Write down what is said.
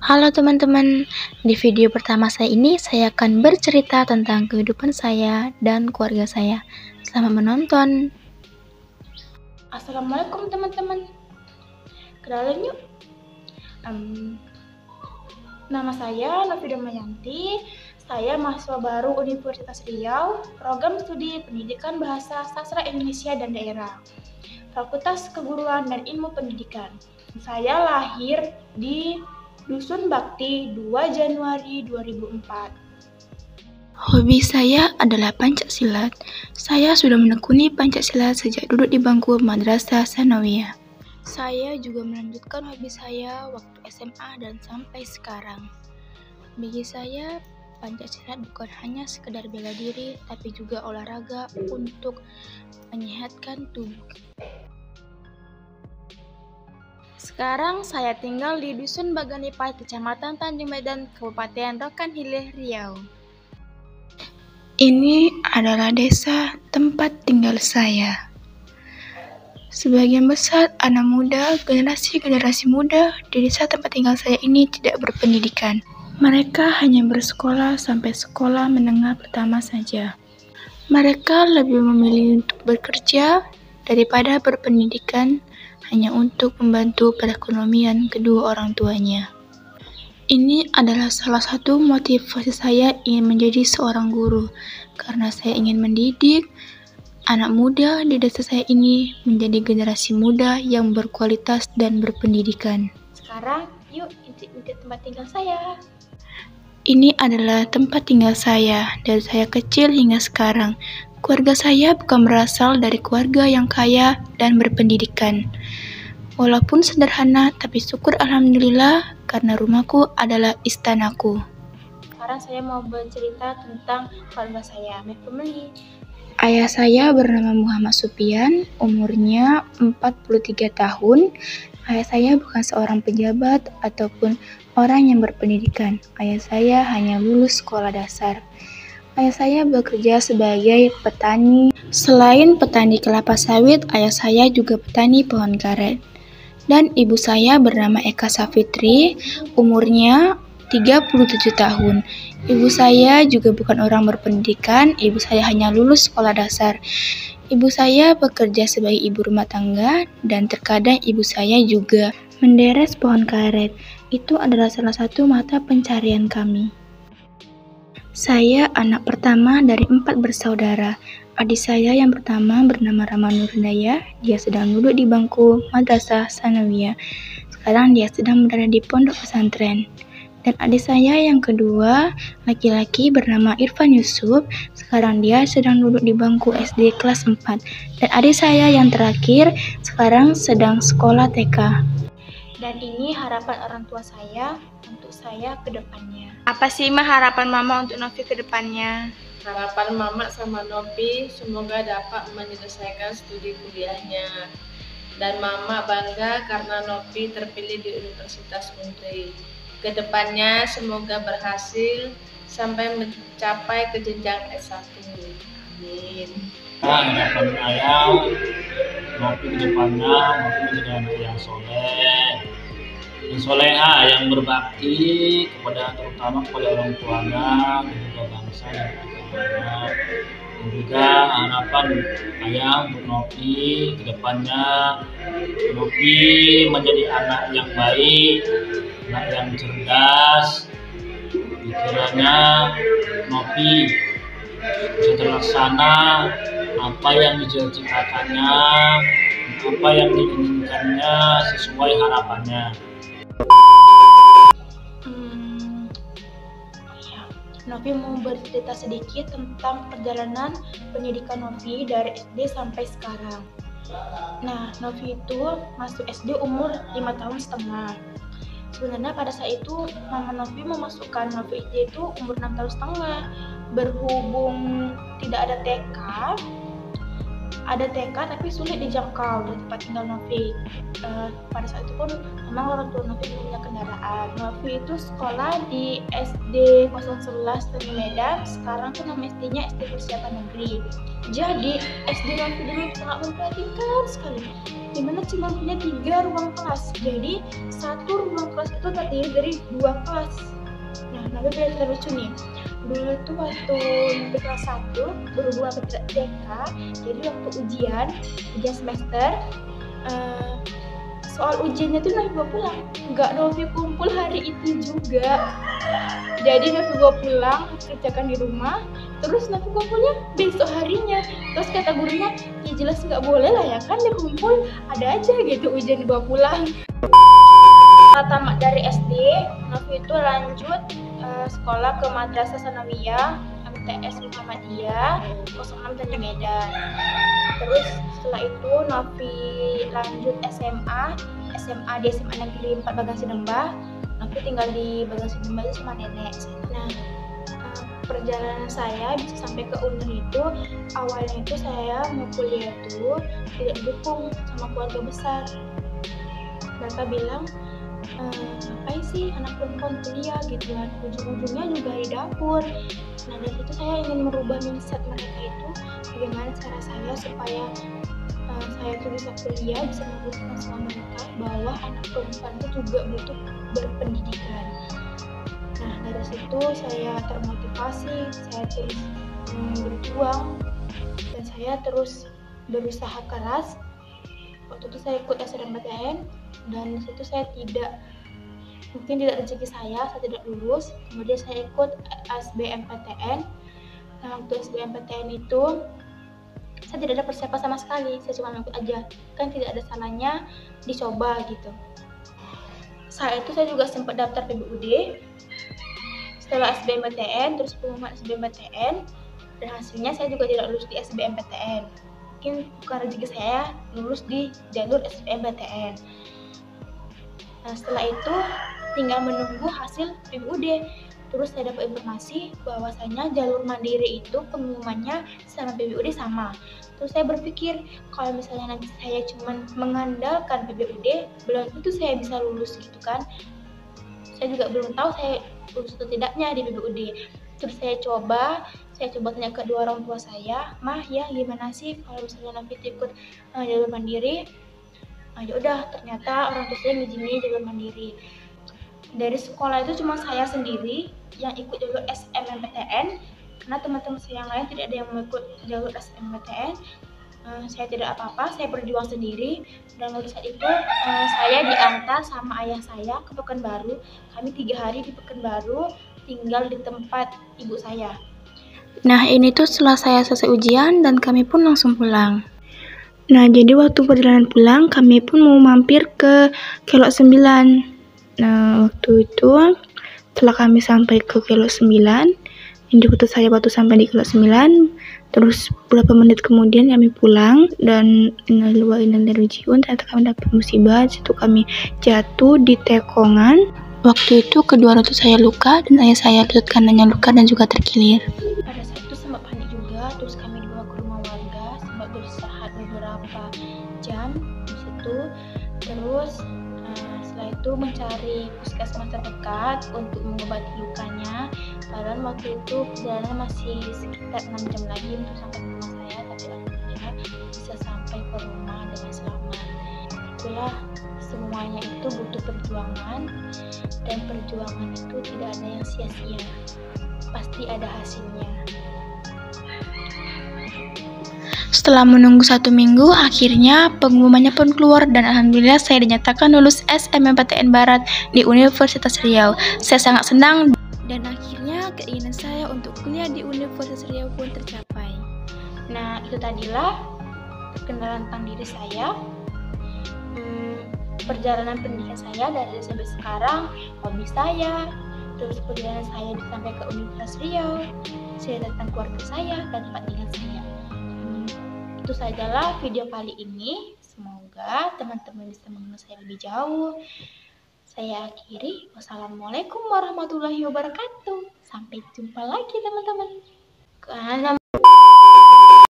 Halo teman-teman, di video pertama saya ini saya akan bercerita tentang kehidupan saya dan keluarga saya. Selamat menonton. Assalamualaikum teman-teman. Kenalan yuk. Nama saya Novi Damayanti. Saya mahasiswa baru Universitas Riau, program studi Pendidikan Bahasa Sastra Indonesia dan Daerah, Fakultas Keguruan dan Ilmu Pendidikan. Saya lahir di Dusun Bakti 2 Januari 2004. Hobi saya adalah Pancasilat. Saya sudah menekuni Pancasilat sejak duduk di bangku Madrasah Tsanawiyah. Saya juga melanjutkan hobi saya waktu SMA dan sampai sekarang. Bagi saya, Pancasilat bukan hanya sekedar bela diri, tapi juga olahraga untuk menyehatkan tubuh. Sekarang saya tinggal di Dusun Baganipai, Kecamatan Tanjung Medan, Kabupaten Rokan Hilir, Riau. Ini adalah desa tempat tinggal saya. Sebagian besar anak muda, generasi muda di desa tempat tinggal saya ini tidak berpendidikan. Mereka hanya bersekolah sampai sekolah menengah pertama saja. Mereka lebih memilih untuk bekerja daripada berpendidikan hanya untuk membantu perekonomian kedua orang tuanya. Ini adalah salah satu motivasi saya ingin menjadi seorang guru, karena saya ingin mendidik anak muda di desa saya ini menjadi generasi muda yang berkualitas dan berpendidikan. Sekarang yuk intip-intip tempat tinggal saya. Ini adalah tempat tinggal saya dari saya kecil hingga sekarang. Keluarga saya bukan berasal dari keluarga yang kaya dan berpendidikan. Walaupun sederhana, tapi syukur alhamdulillah karena rumahku adalah istanaku. Sekarang saya mau bercerita tentang keluarga saya. Family. Ayah saya bernama Muhammad Supian, umurnya 43 tahun. Ayah saya bukan seorang pejabat ataupun orang yang berpendidikan. Ayah saya hanya lulus sekolah dasar. Ayah saya bekerja sebagai petani. Selain petani kelapa sawit, ayah saya juga petani pohon karet. Dan ibu saya bernama Eka Safitri, umurnya 37 tahun. Ibu saya juga bukan orang berpendidikan, ibu saya hanya lulus sekolah dasar. Ibu saya bekerja sebagai ibu rumah tangga dan terkadang ibu saya juga menderes pohon karet. Itu adalah salah satu mata pencarian kami. Saya anak pertama dari 4 bersaudara. Adik saya yang pertama bernama Rama Nurindaya, dia sedang duduk di bangku Madrasah Tsanawiyah. Sekarang dia sedang berada di pondok pesantren. Dan adik saya yang kedua, laki-laki bernama Irfan Yusuf, sekarang dia sedang duduk di bangku SD kelas 4. Dan adik saya yang terakhir, sekarang sedang sekolah TK. Dan ini harapan orang tua saya untuk saya ke depannya. Apa sih harapan Mama untuk Novi ke depannya? Harapan Mama sama Novi semoga dapat menyelesaikan studi kuliahnya. Dan Mama bangga karena Novi terpilih di Universitas Menteri. Kedepannya semoga berhasil sampai mencapai ke jenjang S1. Amin. Harapan saya Novi kedepannya menjadi anak yang soleh, yang soleha, yang berbakti terutama kepada orang tuanya dan juga bangsa dan agamanya. Dan juga harapan saya untuk Novi kedepannya, Novi menjadi anak yang baik, anak yang cerdas. Pikirannya Novi bisa terlaksana apa yang dicita-citakannya, apa yang diinginkannya sesuai harapannya. Novi mau bercerita sedikit tentang perjalanan pendidikan Novi dari SD sampai sekarang. Nah, Novi itu masuk SD umur 5 tahun setengah. Sebenarnya pada saat itu Mama Novi memasukkan Novi SD itu umur 6 tahun setengah. Berhubung tidak ada TK, ada TK tapi sulit dijangkau di tempat tinggal Novi. Pada saat itu pun memang orang tua Novi punya kendaraan. Novi itu sekolah di SD 011 Tanjung Medan. Sekarang tuh nama SD-nya SD Persiapan Negeri. Jadi SD Novi dulu sangat memperhatikan sekali. dimana cuma punya 3 ruang kelas. Jadi satu ruang kelas itu terdiri dari 2 kelas. Nah, Novi punya cerita lucu nih. Dulu tuh waktu di kelas 1 berhubung aku tidak TK, jadi waktu ujian semester, soal ujiannya tuh Novi bawa pulang, nggak Novi kumpul hari itu juga. Jadi Novi bawa pulang, kerjakan di rumah, terus Novi kumpulnya besok harinya. Terus kata gurunya, ya jelas nggak boleh lah ya kan dikumpul, ada aja gitu ujian dibawa pulang. Setelah tamat dari SD, Novi itu lanjut sekolah ke Madrasah Sanawiyah MTS Muhammadiyah 06 Tanjung Medan. Terus setelah itu Novi lanjut SMA di SMA Negeri 4 Bagang Sidemba. Novi tinggal di Bagang Sidemba itu sama nenek. Nah, perjalanan saya bisa sampai ke UNER itu awalnya itu saya mau kuliah itu tidak didukung sama keluarga besar. Mereka bilang, ngapain sih anak perempuan kuliah gitu kan, ujung-ujungnya juga di dapur. Nah, dari situ saya ingin merubah mindset mereka itu, bagaimana cara saya supaya saya itu bisa kuliah, bisa membuktikan sama mereka bahwa anak perempuan itu juga butuh berpendidikan. Nah, dari situ saya termotivasi, saya terus berjuang, dan saya terus berusaha keras. Waktu itu saya ikut SNMPTN, dan disitu saya mungkin tidak rezeki saya tidak lulus. Kemudian saya ikut SBMPTN. Nah, waktu SBMPTN itu saya tidak ada persiapan sama sekali, saya cuma ikut aja, kan tidak ada salahnya dicoba gitu. Saat itu saya juga sempat daftar PBUD. Setelah SBMPTN, terus pengumuman SBMPTN, dan hasilnya saya juga tidak lulus di SBMPTN. Mungkin bukan rezeki saya lulus di jalur SBMPTN. Nah, setelah itu tinggal menunggu hasil PBUD. Terus saya dapat informasi bahwasanya jalur mandiri itu pengumumannya sama PBUD sama. Terus saya berpikir kalau misalnya nanti saya cuma mengandalkan PBUD, belum tentu saya bisa lulus gitu kan. Saya juga belum tahu saya lulus atau tidaknya di PBUD. Terus saya coba tanya ke kedua orang tua saya, "Mah, ya gimana sih kalau misalnya nanti ikut jalur mandiri?" Ya udah, ternyata orang tua saya ngizinin jalur mandiri. Dari sekolah itu cuma saya sendiri yang ikut jalur SNMPTN, karena teman-teman saya yang lain tidak ada yang mau ikut jalur SNMPTN. Saya tidak apa-apa, saya berjuang sendiri. Dan waktu saat itu saya diantar sama ayah saya ke Pekanbaru. Kami 3 hari di Pekanbaru, tinggal di tempat ibu saya. Nah, ini tuh setelah saya selesai ujian dan kami pun langsung pulang. Nah, jadi waktu perjalanan pulang, kami pun mau mampir ke Kelok 9. Nah, waktu itu setelah kami sampai ke Kelok 9, jemput saya waktu sampai di Kelok 9, terus beberapa menit kemudian kami pulang, dan innalillahi wa inna ilaihi raji'un, ternyata kami dapat musibah. Situ kami jatuh di tekongan. Waktu itu kedua lutut saya luka, dan ayah saya lutut kanannya luka dan juga terkilir. Pada saat itu sempat panik juga, terus kami dibawa ke rumah warga, sempat beristirahat beberapa jam di situ. Terus setelah itu mencari puskesmas terdekat untuk mengobati lukanya. Padahal waktu itu perjalanan masih sekitar 6 jam lagi untuk sampai ke rumah saya, tapi alhamdulillah bisa sampai ke rumah dengan selamat. Itulah, semuanya itu butuh perjuangan, dan perjuangan itu tidak ada yang sia-sia, pasti ada hasilnya. Setelah menunggu 1 minggu, akhirnya pengumumannya pun keluar, dan alhamdulillah saya dinyatakan lulus SNMPTN Barat di Universitas Riau. Saya sangat senang, dan akhirnya keinginan saya untuk kuliah di Universitas Riau pun tercapai. Nah, itu tadilah perkenalan tentang diri saya, perjalanan pendidikan saya dari sampai sekarang, hobi saya, terus perjalanan saya sampai ke Universitas Riau, cerita tentang keluarga saya dan tempat tinggal saya. Itu sajalah video kali ini. Semoga teman-teman bisa mengenal saya lebih jauh. Saya akhiri. Wassalamualaikum warahmatullahi wabarakatuh. Sampai jumpa lagi teman-teman.